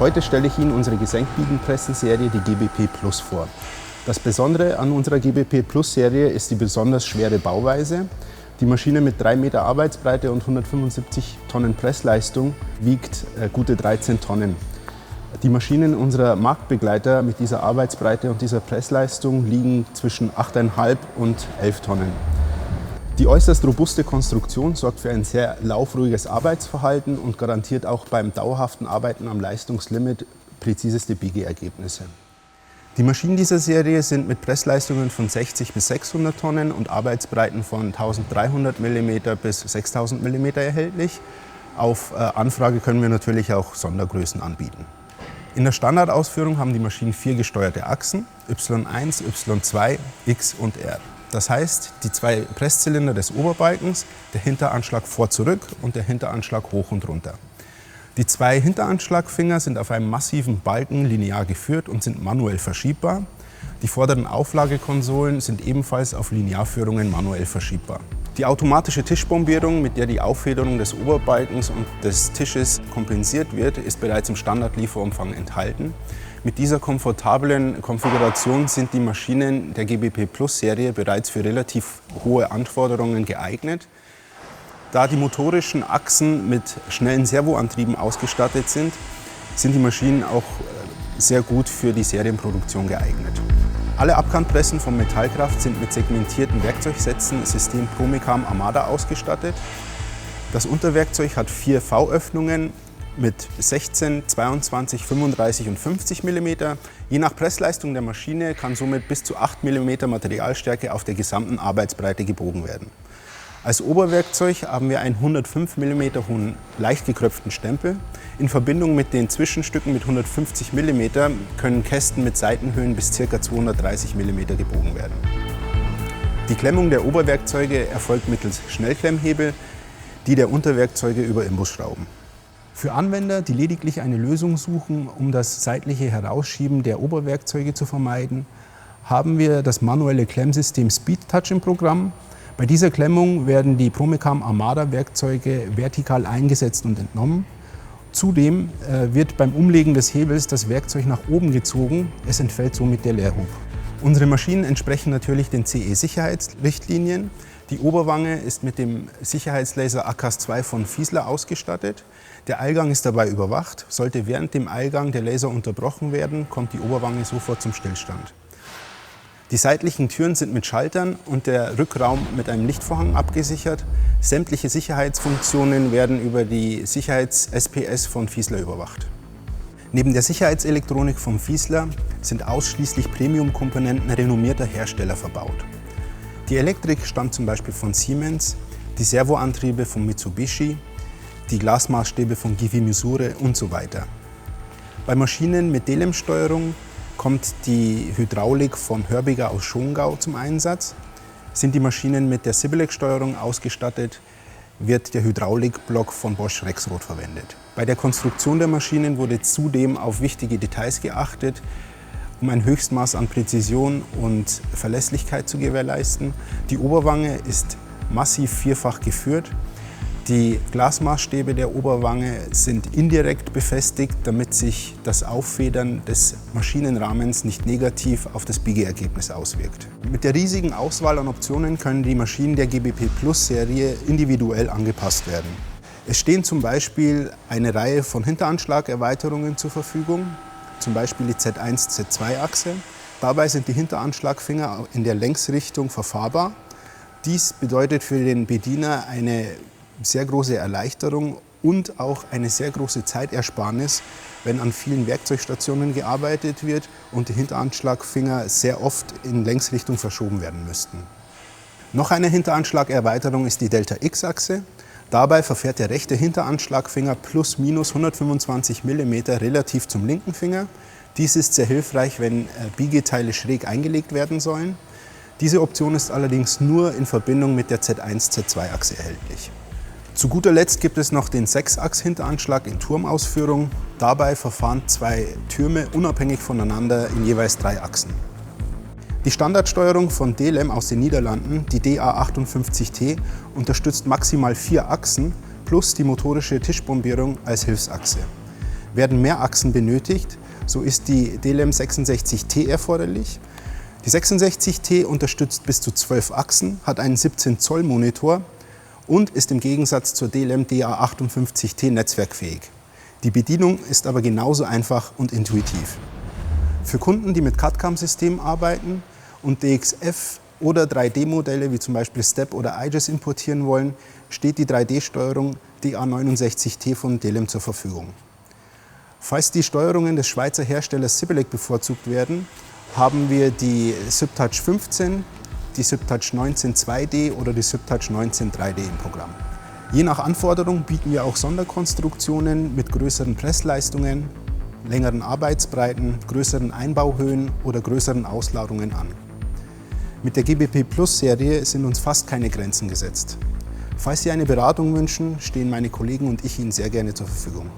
Heute stelle ich Ihnen unsere Gesenkbiegenpressenserie, die GBP Plus, vor. Das Besondere an unserer GBP Plus Serie ist die besonders schwere Bauweise. Die Maschine mit 3 Meter Arbeitsbreite und 175 Tonnen Pressleistung wiegt gute 13 Tonnen. Die Maschinen unserer Marktbegleiter mit dieser Arbeitsbreite und dieser Pressleistung liegen zwischen 8,5 und 11 Tonnen. Die äußerst robuste Konstruktion sorgt für ein sehr laufruhiges Arbeitsverhalten und garantiert auch beim dauerhaften Arbeiten am Leistungslimit präziseste Biegeergebnisse. Die Maschinen dieser Serie sind mit Pressleistungen von 60 bis 600 Tonnen und Arbeitsbreiten von 1300 mm bis 6000 mm erhältlich. Auf Anfrage können wir natürlich auch Sondergrößen anbieten. In der Standardausführung haben die Maschinen 4 gesteuerte Achsen, Y1, Y2, X und R. Das heißt, die 2 Presszylinder des Oberbalkens, der Hinteranschlag vor-zurück und der Hinteranschlag hoch und runter. Die 2 Hinteranschlagfinger sind auf einem massiven Balken linear geführt und sind manuell verschiebbar. Die vorderen Auflagekonsolen sind ebenfalls auf Linearführungen manuell verschiebbar. Die automatische Tischbombierung, mit der die Auffederung des Oberbalkens und des Tisches kompensiert wird, ist bereits im Standardlieferumfang enthalten. Mit dieser komfortablen Konfiguration sind die Maschinen der GBP Plus Serie bereits für relativ hohe Anforderungen geeignet. Da die motorischen Achsen mit schnellen Servoantrieben ausgestattet sind, sind die Maschinen auch sehr gut für die Serienproduktion geeignet. Alle Abkantpressen von Metallkraft sind mit segmentierten Werkzeugsätzen System Promecam Armada ausgestattet. Das Unterwerkzeug hat 4 V-Öffnungen mit 16, 22, 35 und 50 mm. Je nach Pressleistung der Maschine kann somit bis zu 8 mm Materialstärke auf der gesamten Arbeitsbreite gebogen werden. Als Oberwerkzeug haben wir einen 105 mm hohen, leicht gekröpften Stempel. In Verbindung mit den Zwischenstücken mit 150 mm können Kästen mit Seitenhöhen bis ca. 230 mm gebogen werden. Die Klemmung der Oberwerkzeuge erfolgt mittels Schnellklemmhebel, die der Unterwerkzeuge über Imbusschrauben. Für Anwender, die lediglich eine Lösung suchen, um das seitliche Herausschieben der Oberwerkzeuge zu vermeiden, haben wir das manuelle Klemmsystem Speed Touch im Programm. Bei dieser Klemmung werden die Promecam Armada Werkzeuge vertikal eingesetzt und entnommen. Zudem wird beim Umlegen des Hebels das Werkzeug nach oben gezogen, es entfällt somit der Leerhub. Unsere Maschinen entsprechen natürlich den CE-Sicherheitsrichtlinien. Die Oberwange ist mit dem Sicherheitslaser ACAS-2 von Fiesler ausgestattet. Der Eilgang ist dabei überwacht. Sollte während dem Eilgang der Laser unterbrochen werden, kommt die Oberwange sofort zum Stillstand. Die seitlichen Türen sind mit Schaltern und der Rückraum mit einem Lichtvorhang abgesichert. Sämtliche Sicherheitsfunktionen werden über die Sicherheits-SPS von Fiesler überwacht. Neben der Sicherheitselektronik von Fiesler sind ausschließlich Premium-Komponenten renommierter Hersteller verbaut. Die Elektrik stammt zum Beispiel von Siemens, die Servoantriebe von Mitsubishi, die Glasmaßstäbe von Gifi Misure und so weiter. Bei Maschinen mit DLEM-Steuerung kommt die Hydraulik von Hörbiger aus Schongau zum Einsatz. Sind die Maschinen mit der Sibilec-Steuerung ausgestattet, wird der Hydraulikblock von Bosch Rexroth verwendet. Bei der Konstruktion der Maschinen wurde zudem auf wichtige Details geachtet, um ein Höchstmaß an Präzision und Verlässlichkeit zu gewährleisten. Die Oberwange ist massiv vierfach geführt. Die Glasmaßstäbe der Oberwange sind indirekt befestigt, damit sich das Auffedern des Maschinenrahmens nicht negativ auf das Biegeergebnis auswirkt. Mit der riesigen Auswahl an Optionen können die Maschinen der GBP Plus Serie individuell angepasst werden. Es stehen zum Beispiel eine Reihe von Hinteranschlagerweiterungen zur Verfügung, zum Beispiel die Z1, Z2-Achse. Dabei sind die Hinteranschlagfinger in der Längsrichtung verfahrbar. Dies bedeutet für den Bediener eine sehr große Erleichterung und auch eine sehr große Zeitersparnis, wenn an vielen Werkzeugstationen gearbeitet wird und die Hinteranschlagfinger sehr oft in Längsrichtung verschoben werden müssten. Noch eine Hinteranschlagerweiterung ist die Delta-X-Achse. Dabei verfährt der rechte Hinteranschlagfinger plus minus 125 mm relativ zum linken Finger. Dies ist sehr hilfreich, wenn Biegeteile schräg eingelegt werden sollen. Diese Option ist allerdings nur in Verbindung mit der Z1, Z2-Achse erhältlich. Zu guter Letzt gibt es noch den 6-Achs-Hinteranschlag in Turmausführung. Dabei verfahren 2 Türme unabhängig voneinander in jeweils 3 Achsen. Die Standardsteuerung von DLEM aus den Niederlanden, die DA58T, unterstützt maximal 4 Achsen plus die motorische Tischbombierung als Hilfsachse. Werden mehr Achsen benötigt, so ist die DLM 66T erforderlich. Die 66T unterstützt bis zu 12 Achsen, hat einen 17 Zoll Monitor und ist im Gegensatz zur DLM DA58T netzwerkfähig. Die Bedienung ist aber genauso einfach und intuitiv. Für Kunden, die mit CAD-CAM-Systemen arbeiten und DXF oder 3D-Modelle wie zum Beispiel STEP oder IGES importieren wollen, steht die 3D-Steuerung DA69T von DLM zur Verfügung. Falls die Steuerungen des Schweizer Herstellers Sibilec bevorzugt werden, haben wir die SIPTouch 15, die SIPTouch 19 2D oder die SIPTouch 19 3D im Programm. Je nach Anforderung bieten wir auch Sonderkonstruktionen mit größeren Pressleistungen, längeren Arbeitsbreiten, größeren Einbauhöhen oder größeren Ausladungen an. Mit der GBP Plus Serie sind uns fast keine Grenzen gesetzt. Falls Sie eine Beratung wünschen, stehen meine Kollegen und ich Ihnen sehr gerne zur Verfügung.